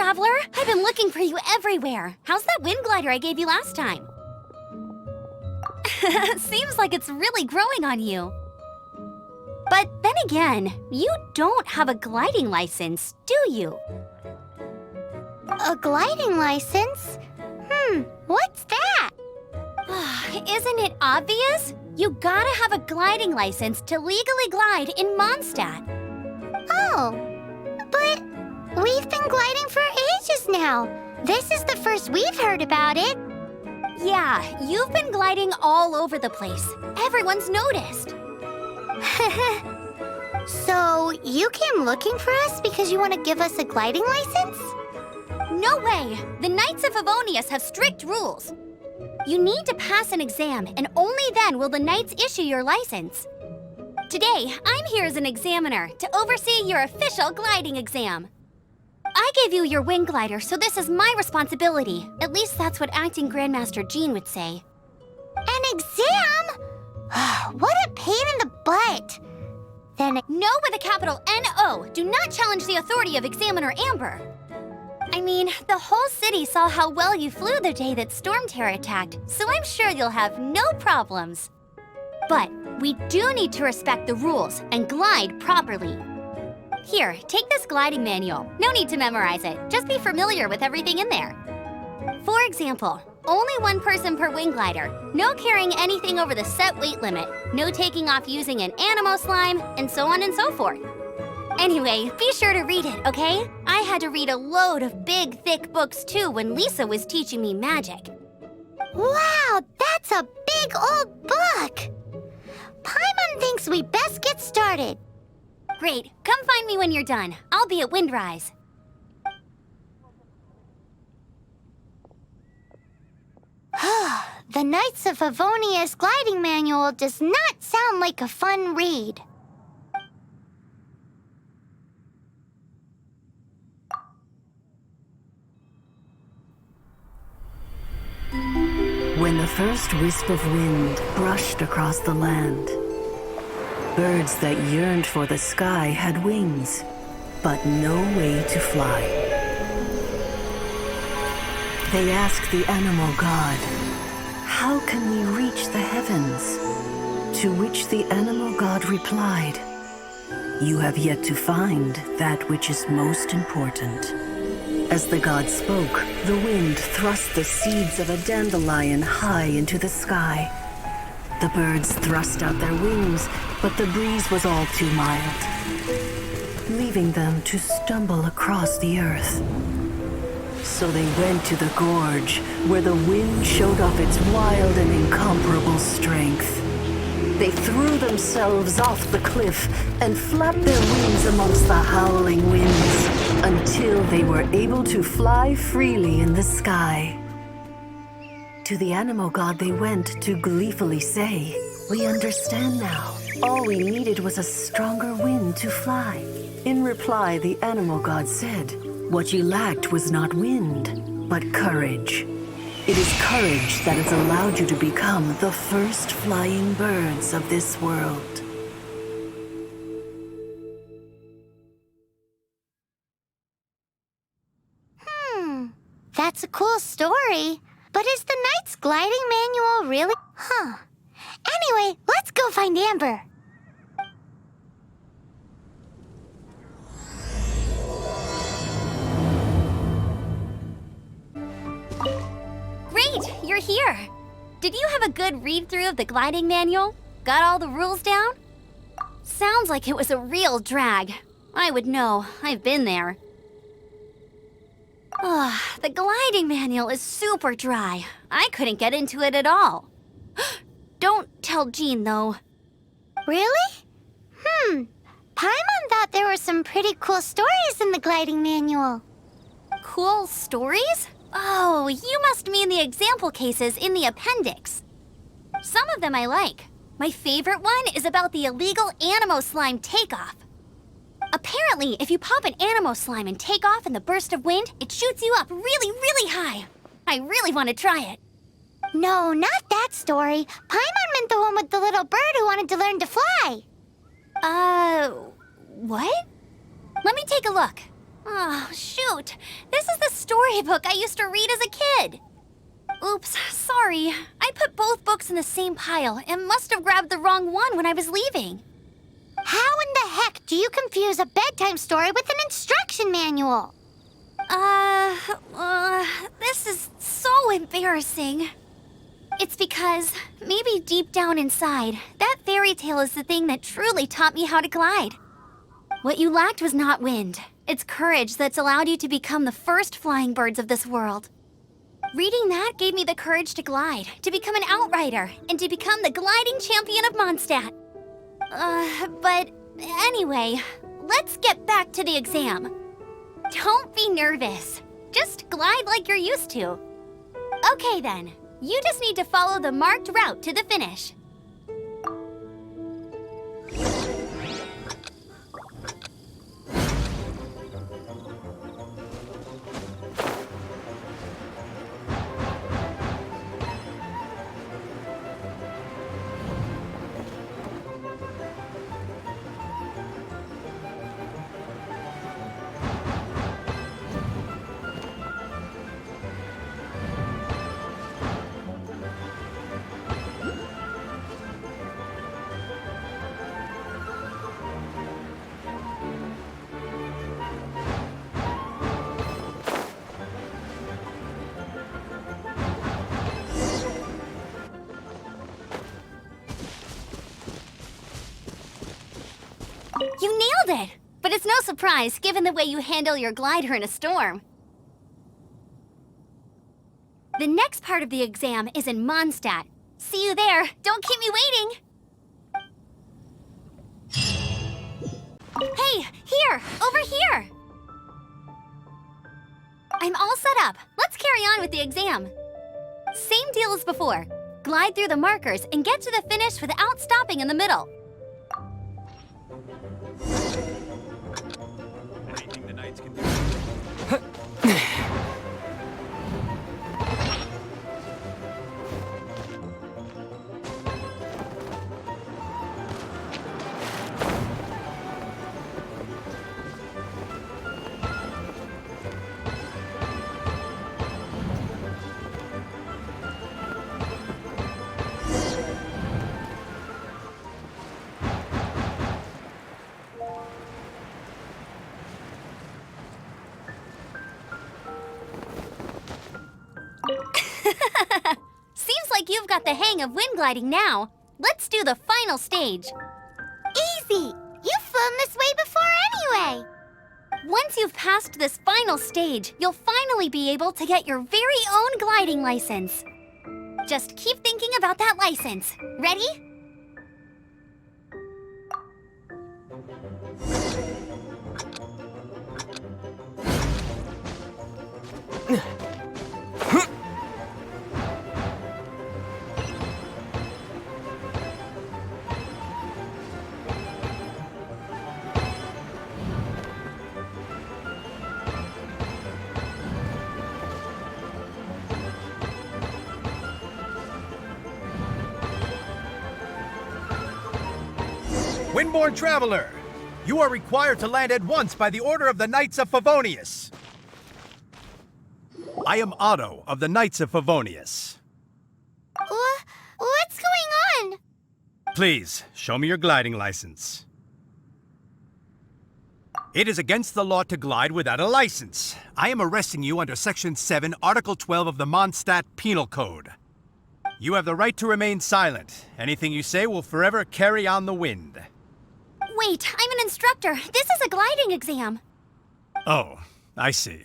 traveler! I've been looking for you everywhere. How's that wind glider I gave you last time? Seems like it's really growing on you. But then again, you don't have a gliding license, do you? A gliding license? What's that? Isn't it obvious? You gotta have a gliding license to legally glide in Mondstadt. Oh, but we've been gliding for ages now. This is the first we've heard about it. Yeah, you've been gliding all over the place. Everyone's noticed. So, you came looking for us because you want to give us a gliding license? No way! The Knights of Favonius have strict rules. You need to pass an exam, and only then will the Knights issue your license. Today, I'm here as an examiner to oversee your official gliding exam. I gave you your wing glider, so this is my responsibility. At least that's what Acting Grandmaster Jean would say. An exam? What a pain in the butt. Then No with a capital N-O. Do not challenge the authority of Examiner Amber. I mean, the whole city saw how well you flew the day that Storm Terror attacked, so I'm sure you'll have no problems. But we do need to respect the rules and glide properly. Here, take this gliding manual. No need to memorize it. Just be familiar with everything in there. For example, only one person per wing glider, no carrying anything over the set weight limit, no taking off using an animo slime, and so on and so forth. Anyway, be sure to read it, okay? I had to read a load of big, thick books too when Lisa was teaching me magic. wow, that's a big old book. Paimon thinks we best get started. Great, come find me when you're done. I'll be at Windrise. The Knights of Favonius gliding manual does not sound like a fun read. When the first wisp of wind brushed across the land, birds that yearned for the sky had wings, but no way to fly. They asked the animal god, "How can we reach the heavens?" To which the animal god replied, "You have yet to find that which is most important." As the god spoke, the wind thrust the seeds of a dandelion high into the sky. The birds thrust out their wings, but the breeze was all too mild, leaving them to stumble across the earth. So they went to the gorge, where the wind showed off its wild and incomparable strength. They threw themselves off the cliff and flapped their wings amongst the howling winds until they were able to fly freely in the sky. To the animal god they went to gleefully say, "We understand now. All we needed was a stronger wind to fly." In reply, the animal god said, "What you lacked was not wind, but courage. It is courage that has allowed you to become the first flying birds of this world." That's a cool story. But is the Knight's gliding manual really? Anyway, let's go find Amber. Great, you're here. Did you have a good read-through of the gliding manual? Got all the rules down? Sounds like it was a real drag. I would know. I've been there. The gliding manual is super dry. I couldn't get into it at all. Don't tell Jean, though. Really? Paimon thought there were some pretty cool stories in the gliding manual. Cool stories? Oh, you must mean the example cases in the appendix. Some of them I like. My favorite one is about the illegal animo slime takeoff. Apparently, if you pop an animo slime and take off in the burst of wind, it shoots you up really, really high. I really want to try it. No, not that story. Paimon meant the one with the little bird who wanted to learn to fly. What? Let me take a look. Oh, shoot. This is the storybook I used to read as a kid. Oops, sorry. I put both books in the same pile and must have grabbed the wrong one when I was leaving. How in the heck do you confuse a bedtime story with an instruction manual? This is so embarrassing. It's because, maybe deep down inside, that fairy tale is the thing that truly taught me how to glide. What you lacked was not wind. It's courage that's allowed you to become the first flying birds of this world. Reading that gave me the courage to glide, to become an outrider, and to become the gliding champion of Mondstadt. But anyway, let's get back to the exam. Don't be nervous. Just glide like you're used to. Okay then, you just need to follow the marked route to the finish. You nailed it! But it's no surprise, given the way you handle your glider in a storm. The next part of the exam is in Mondstadt. See you there. Don't keep me waiting! Hey, here! Over here! I'm all set up. Let's carry on with the exam. Same deal as before. Glide through the markers and get to the finish without stopping in the middle. Anything the knights can do. Seems like you've got the hang of wind gliding now. Let's do the final stage. Easy! You've flown this way before anyway! Once you've passed this final stage, you'll finally be able to get your very own gliding license. Just keep thinking about that license. Ready? Windborne traveler, you are required to land at once by the order of the Knights of Favonius. I am Otto of the Knights of Favonius. What's going on? Please, show me your gliding license. It is against the law to glide without a license. I am arresting you under Section 7, Article 12 of the Mondstadt Penal Code. You have the right to remain silent. Anything you say will forever carry on the wind. Wait, I'm an instructor. This is a gliding exam. Oh, I see.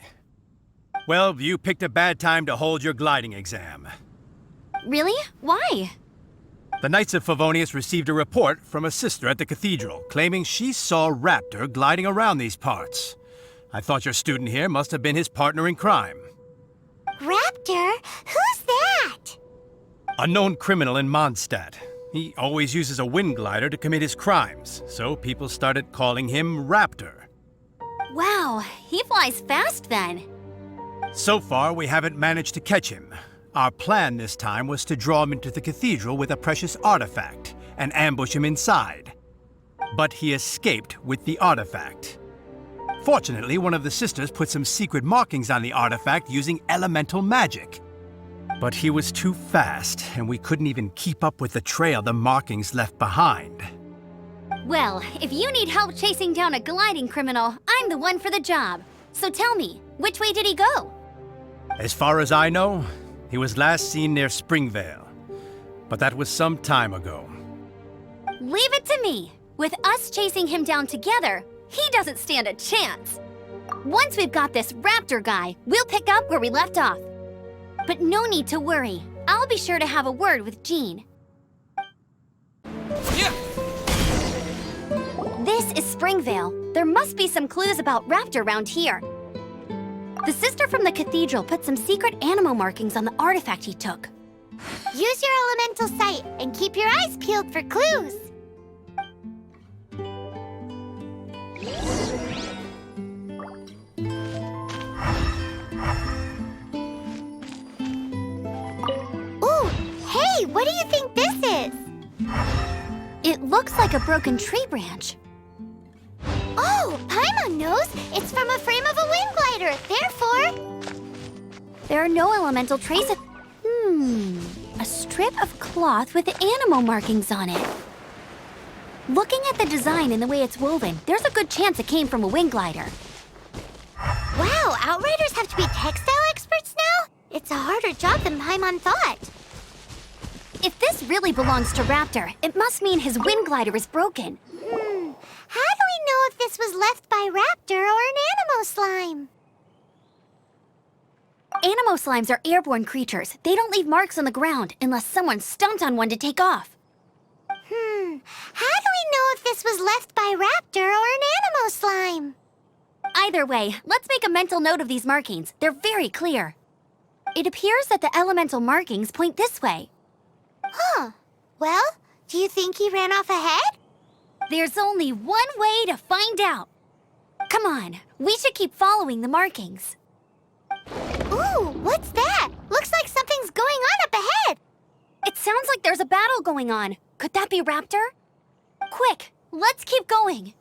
Well, you picked a bad time to hold your gliding exam. Really? Why? The Knights of Favonius received a report from a sister at the cathedral claiming she saw Raptor gliding around these parts. I thought your student here must have been his partner in crime. Raptor? Who's that? A known criminal in Mondstadt. He always uses a wind glider to commit his crimes, so people started calling him Raptor. Wow, he flies fast then. So far, we haven't managed to catch him. Our plan this time was to draw him into the cathedral with a precious artifact and ambush him inside. But he escaped with the artifact. Fortunately, one of the sisters put some secret markings on the artifact using elemental magic. But he was too fast, and we couldn't even keep up with the trail the markings left behind. Well, if you need help chasing down a gliding criminal, I'm the one for the job. So tell me, which way did he go? As far as I know, he was last seen near Springvale. But that was some time ago. Leave it to me. With us chasing him down together, he doesn't stand a chance. Once we've got this raptor guy, we'll pick up where we left off. But no need to worry. I'll be sure to have a word with Jean. Yeah. This is Springvale. There must be some clues about raptor around here. The sister from the cathedral put some secret animal markings on the artifact he took. Use your elemental sight and keep your eyes peeled for clues. Ooh, hey, what do you think this is? It looks like a broken tree branch. Oh, Paimon knows. It's from a frame of a wind glider. Therefore, There are no elemental traces. A strip of cloth with animal markings on it. Looking at the design and the way it's woven, there's a good chance it came from a wing glider. wow, Outriders have to be textile experts now? It's a harder job than Paimon thought. If this really belongs to Raptor, it must mean his wind glider is broken. How do we know if this was left by Raptor or an animal slime? Animo slimes are airborne creatures. They don't leave marks on the ground unless someone stomped on one to take off. How do we know if this was left by Raptor or an animal slime? Either way, let's make a mental note of these markings. They're very clear. It appears that the elemental markings point this way. Huh. Well, do you think he ran off ahead? There's only one way to find out. Come on, we should keep following the markings. Ooh, what's that? Looks like something's going on up ahead. It sounds like there's a battle going on. Could that be Raptor? Quick, let's keep going.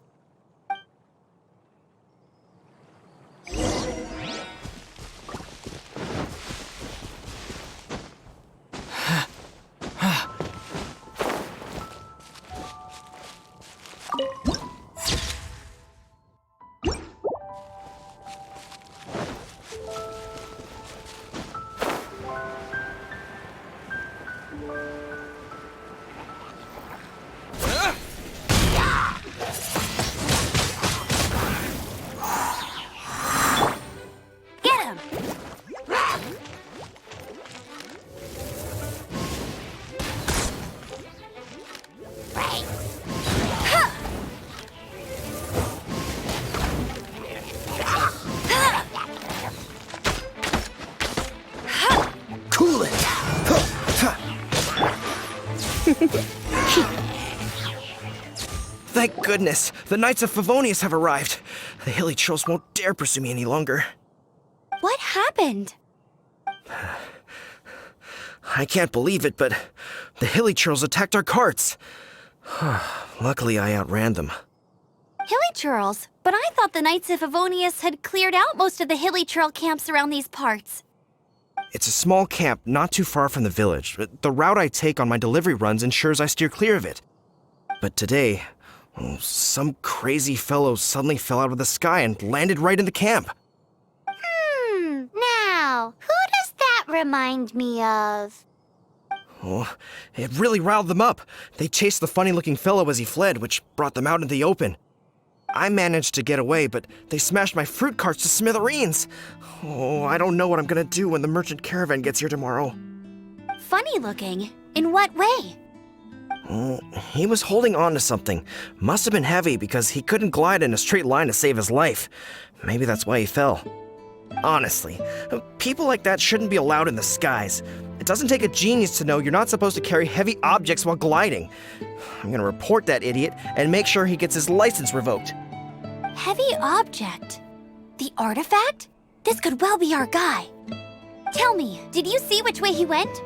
Get him! Cool it. Thank goodness, the Knights of Favonius have arrived. The hilly trolls won't dare pursue me any longer. What happened? I can't believe it, but the hilly trolls attacked our carts. Luckily, I outran them. Hilly Churls? But I thought the Knights of Favonius had cleared out most of the Hilly Churl camps around these parts. It's a small camp not too far from the village. The route I take on my delivery runs ensures I steer clear of it. But today, some crazy fellow suddenly fell out of the sky and landed right in the camp. Now, who does that remind me of? Oh, it really riled them up. They chased the funny-looking fellow as he fled, which brought them out into the open. I managed to get away, but they smashed my fruit carts to smithereens. Oh, I don't know what I'm gonna do when the merchant caravan gets here tomorrow. Funny looking? In what way? He was holding on to something. Must have been heavy because he couldn't glide in a straight line to save his life. Maybe that's why he fell. Honestly, people like that shouldn't be allowed in the skies. It doesn't take a genius to know you're not supposed to carry heavy objects while gliding. I'm gonna report that idiot and make sure he gets his license revoked. Heavy object? The artifact? This could well be our guy. Tell me, did you see which way he went?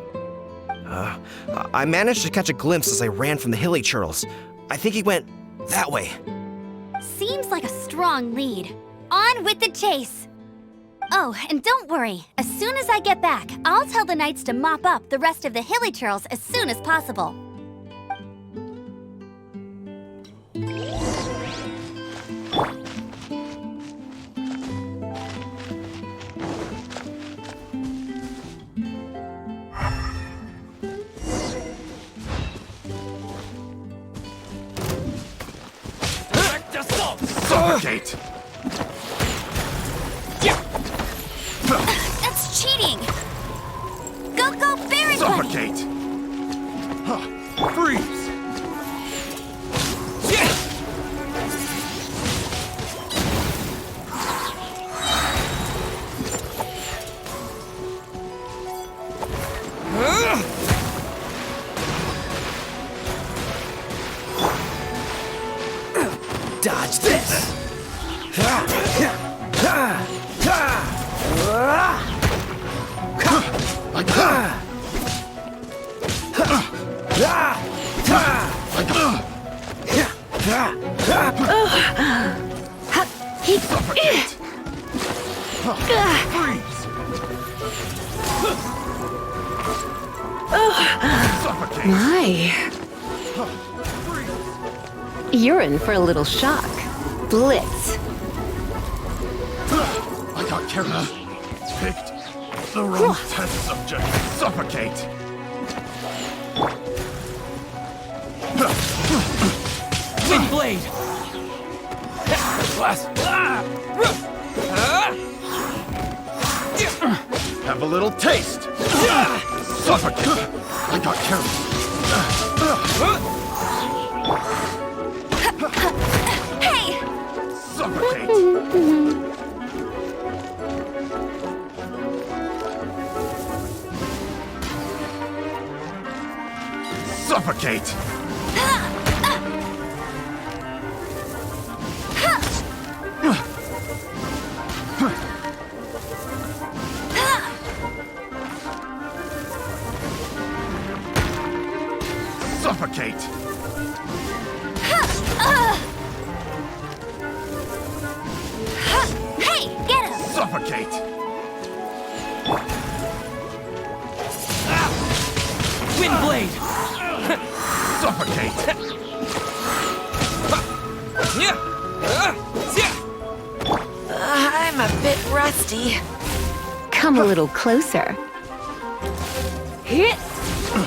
I managed to catch a glimpse as I ran from the hilly churls. I think he went that way. Seems like a strong lead. on with the chase! Oh, and don't worry. As soon as I get back, I'll tell the knights to mop up the rest of the hilly churls as soon as possible. Suffocate! That's cheating! Go, Baron Bunny! Suffocate! Freeze! Dodge this! Suffocate! Freeze! Suffocate! My, Freeze! you're in for a little shock. Blitz. I got carried. Picked the wrong test subject. Suffocate! Wind blade! Blast! Have a little taste! Suffocate! I got carried. Hey! Suffocate! Suffocate! Suffocate! Hey, get him! Suffocate! Wind blade! Suffocate! I'm a bit rusty. Come a little closer.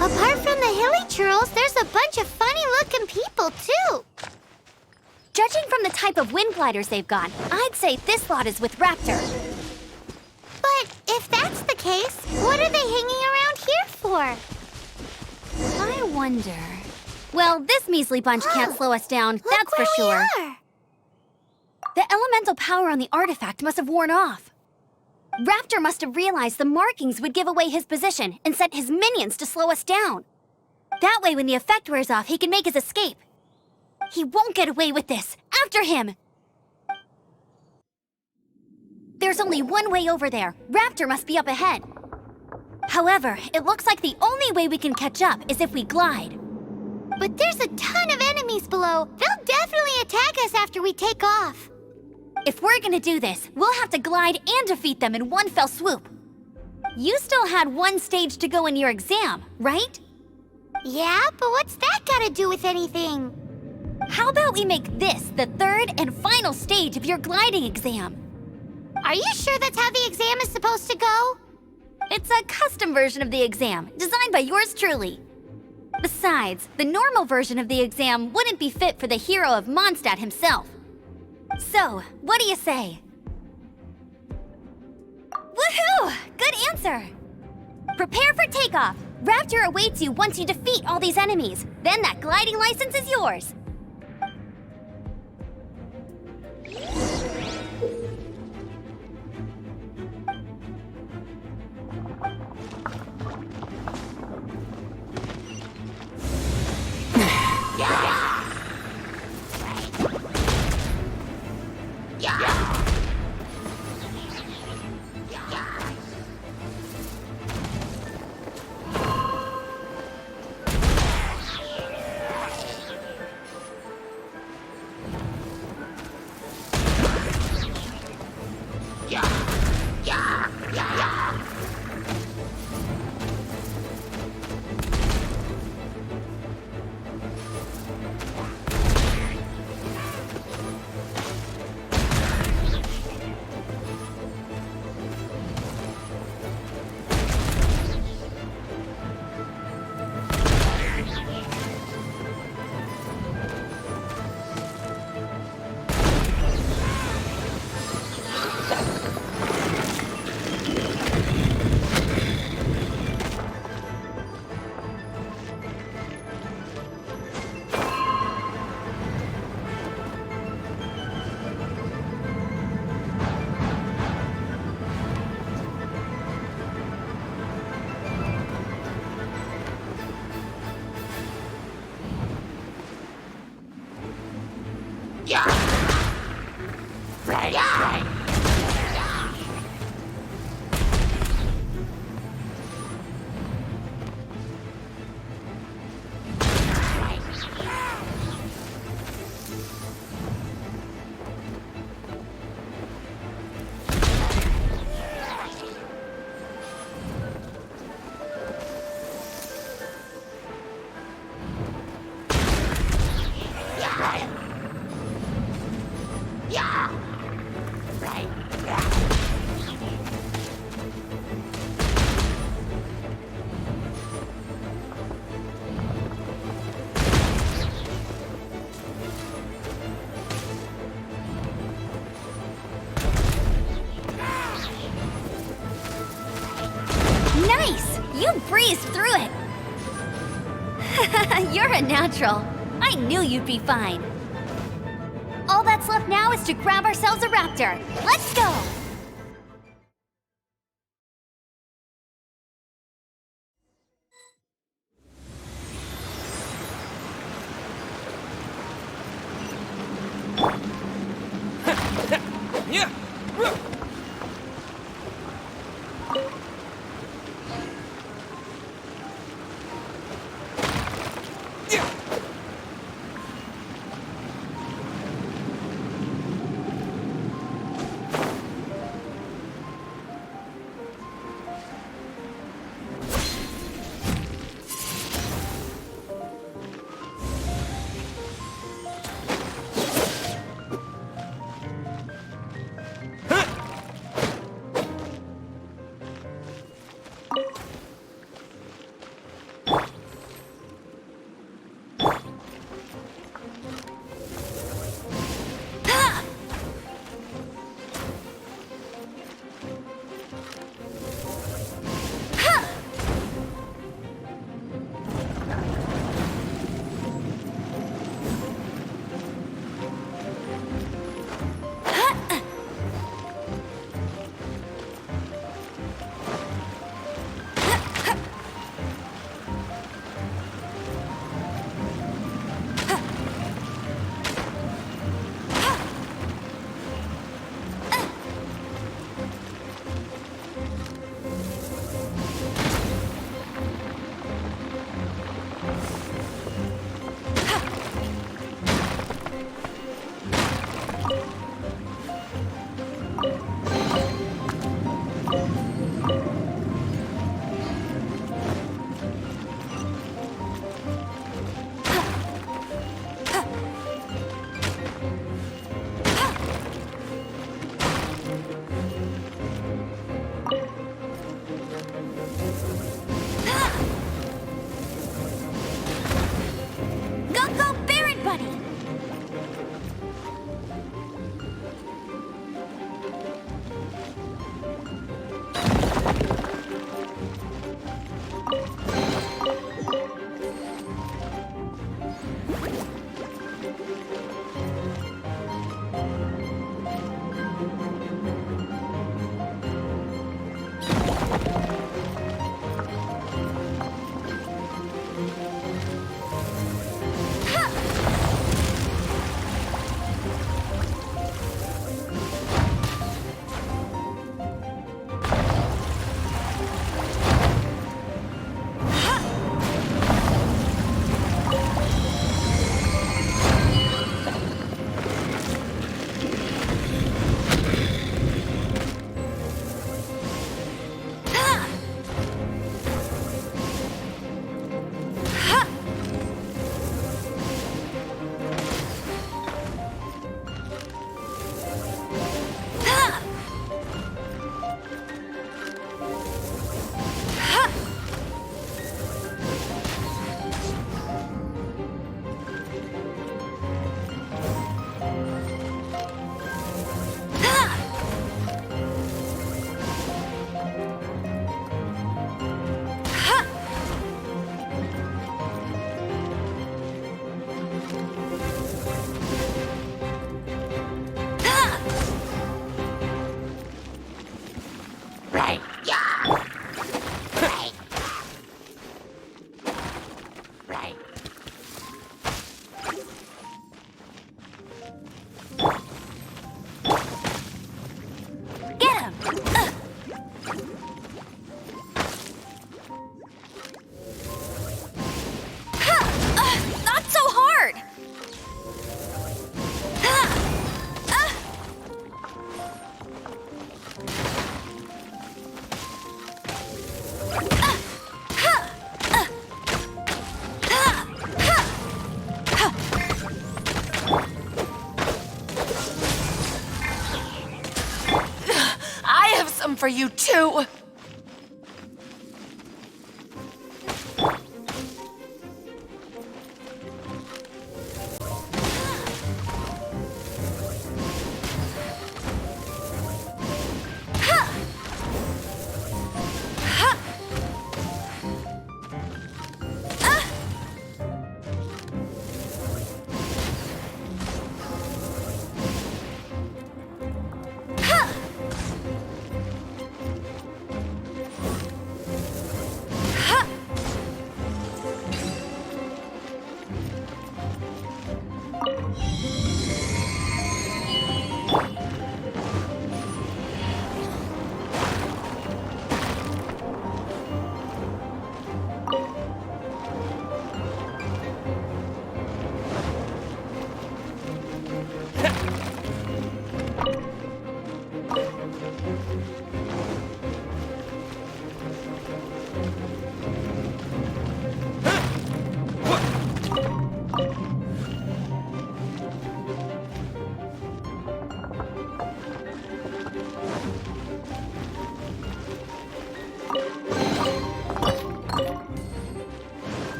Apart from the hilly churls, there's a bunch of funny-looking people, too. Judging from the type of wind gliders they've got, I'd say this lot is with Raptor. But if that's the case, what are they hanging around here for? I wonder... Well, this measly bunch can't slow us down, Look that's for where we sure. are. The elemental power on the artifact must have worn off. Raptor must have realized the markings would give away his position and sent his minions to slow us down. That way, when the effect wears off, he can make his escape. He won't get away with this. After him! There's only one way over there. Raptor must be up ahead. However, it looks like the only way we can catch up is if we glide. But there's a ton of enemies below. They'll definitely attack us after we take off. If we're gonna do this, we'll have to glide and defeat them in one fell swoop. You still had one stage to go in your exam, right? Yeah, but what's that got to do with anything? How about we make this the third and final stage of your gliding exam? Are you sure that's how the exam is supposed to go? It's a custom version of the exam, designed by yours truly. Besides, the normal version of the exam wouldn't be fit for the hero of Mondstadt himself. So, what do you say? Woohoo! Good answer! Prepare for takeoff. Raptor awaits you once you defeat all these enemies. Then that gliding license is yours. Nice! You breezed through it! You're a natural. I knew you'd be fine. All that's left now is to grab ourselves a raptor. Let's go! Yeah. Get him! Not so hard! I have some for you too.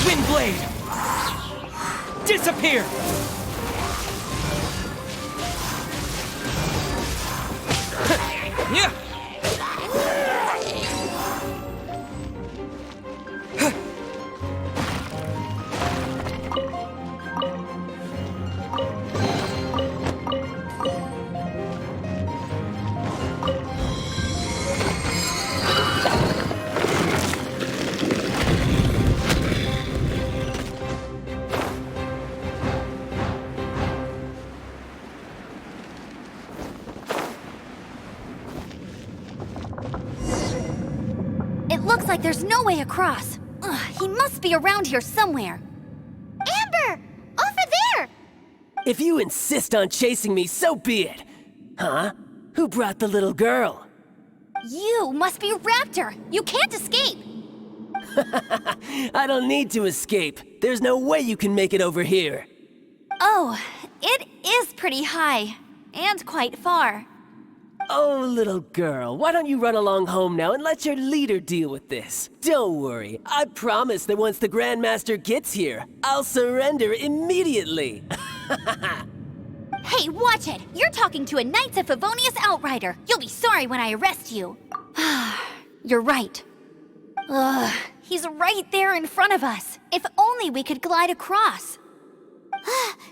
Wind blade! Disappear! Yeah! It looks like there's no way across. Ugh, he must be around here somewhere. Amber! Over there! If you insist on chasing me, so be it. Huh? Who brought the little girl? You must be Raptor. You can't escape. I don't need to escape. There's no way you can make it over here. Oh, it is pretty high. And quite far. Oh, little girl, why don't you run along home now and let your leader deal with this? Don't worry, I promise that once the Grandmaster gets here, I'll surrender immediately. Hey, watch it! You're talking to a Knights of Favonius outrider. You'll be sorry when I arrest you. You're right. Ugh, he's right there in front of us. If only we could glide across.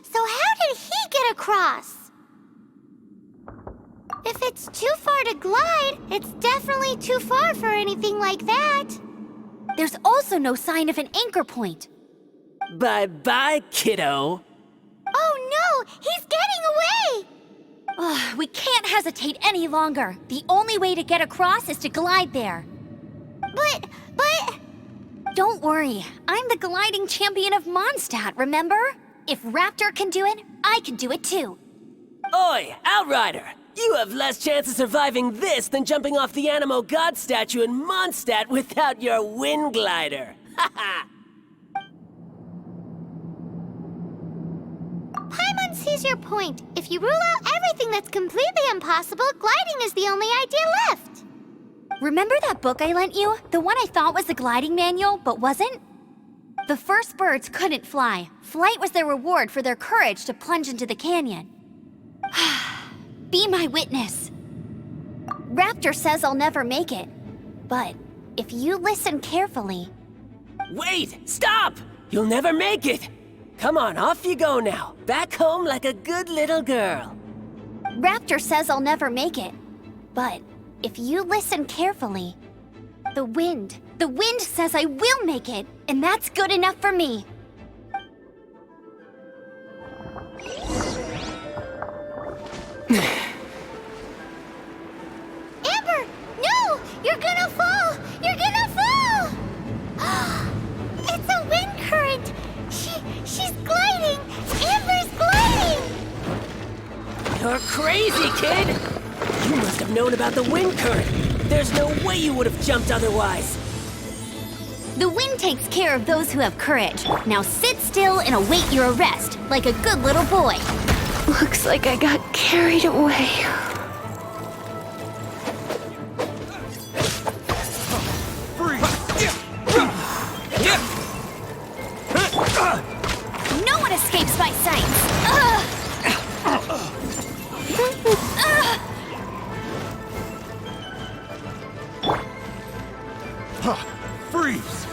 So how did he get across? If it's too far to glide, it's definitely too far for anything like that. There's also no sign of an anchor point. Bye-bye, kiddo. Oh no, he's getting away! Ugh, we can't hesitate any longer. The only way to get across is to glide there. But... Don't worry, I'm the gliding champion of Mondstadt, remember? If Raptor can do it, I can do it too. Oi, Outrider! You have less chance of surviving this than jumping off the Animo God statue in Mondstadt without your wind glider. Haha! Paimon sees your point. If you rule out everything that's completely impossible, gliding is the only idea left. Remember that book I lent you? The one I thought was the gliding manual, but wasn't? The first birds couldn't fly. Flight was their reward for their courage to plunge into the canyon. Be my witness. Raptor says I'll never make it. But if you listen carefully... Wait! Stop! You'll never make it! Come on, off you go now. Back home like a good little girl. Raptor says I'll never make it. But if you listen carefully... The wind says I will make it, and that's good enough for me. Amber, no! You're gonna fall! You're gonna fall! It's a wind current! She's gliding! Amber's gliding! You're crazy, kid! You must have known about the wind current. There's no way you would have jumped otherwise. The wind takes care of those who have courage. Now sit still and await your arrest, like a good little boy. Looks like I got carried away. No one escapes my sight. Freeze!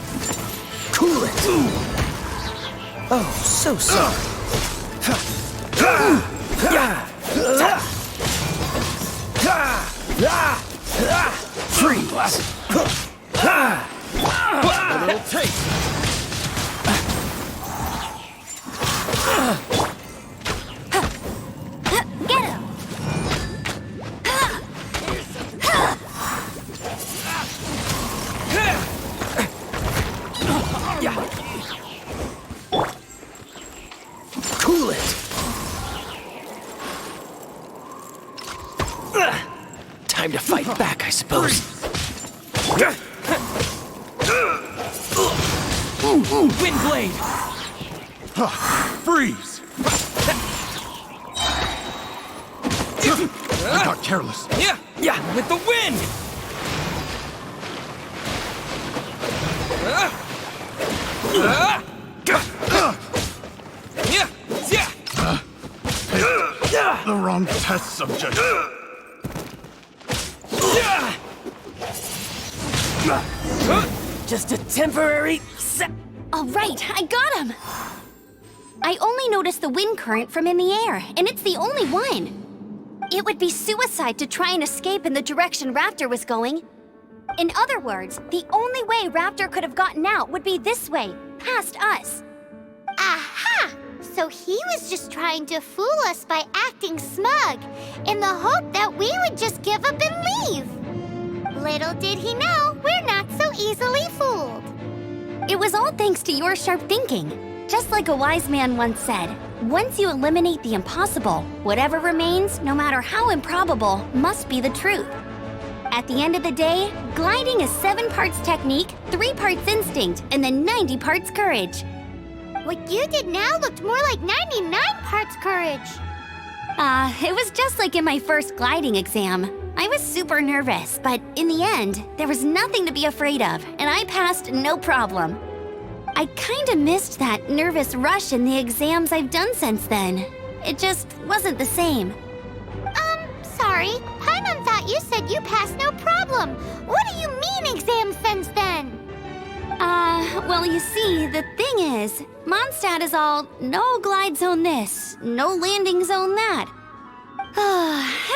Cool it! Oh, so sorry. Freeze! A little taste! Get him! Cool it! Time to fight back, I suppose. Wind blade! Freeze! I got careless. Yeah, with the wind! The wrong test subject. Just a temporary All right, I got him! I only noticed the wind current from in the air, and it's the only one. It would be suicide to try and escape in the direction Raptor was going. In other words, the only way Raptor could have gotten out would be this way, past us. Aha! So he was just trying to fool us by acting smug, in the hope that we would just give up and leave. Little did he know, we're not so easily fooled. It was all thanks to your sharp thinking. Just like a wise man once said, once you eliminate the impossible, whatever remains, no matter how improbable, must be the truth. At the end of the day, gliding is 7 parts technique, 3 parts instinct, and then 90 parts courage. What you did now looked more like 99 parts courage. It was just like in my first gliding exam. I was super nervous, but in the end, there was nothing to be afraid of, and I passed no problem. I kinda missed that nervous rush in the exams I've done since then. It just wasn't the same. Sorry. Paimon thought you said you passed no problem. What do you mean exam since then? Well, you see, the thing is, Mondstadt is all no glide zone this, no landing zone that.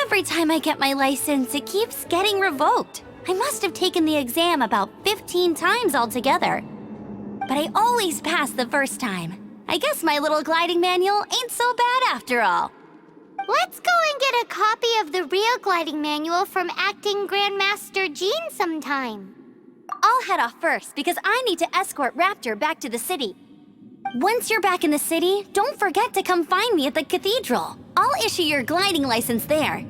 Every time I get my license, it keeps getting revoked. I must have taken the exam about 15 times altogether. But I always pass the first time. I guess my little gliding manual ain't so bad after all. Let's go and get a copy of the real gliding manual from Acting Grandmaster Jean sometime. I'll head off first because I need to escort Raptor back to the city. Once you're back in the city, don't forget to come find me at the cathedral. I'll issue your gliding license there.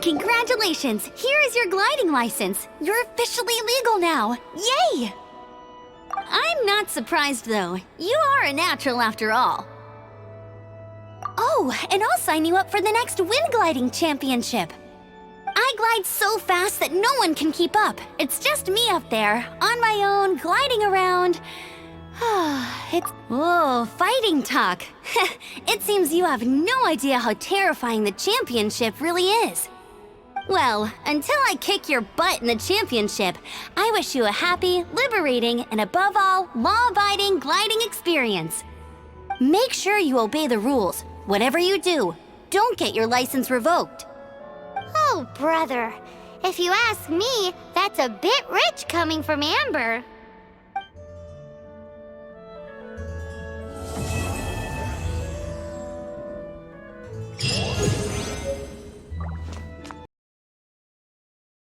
Congratulations! Here is your gliding license. You're officially legal now. Yay! I'm not surprised, though. You are a natural after all. Oh, and I'll sign you up for the next wind gliding championship. I glide so fast that no one can keep up. It's just me up there, on my own, gliding around. Whoa, fighting talk. It seems you have no idea how terrifying the championship really is. Well, until I kick your butt in the championship, I wish you a happy, liberating, and above all, law-abiding gliding experience. Make sure you obey the rules. Whatever you do, don't get your license revoked. Oh, brother. If you ask me, that's a bit rich coming from Amber.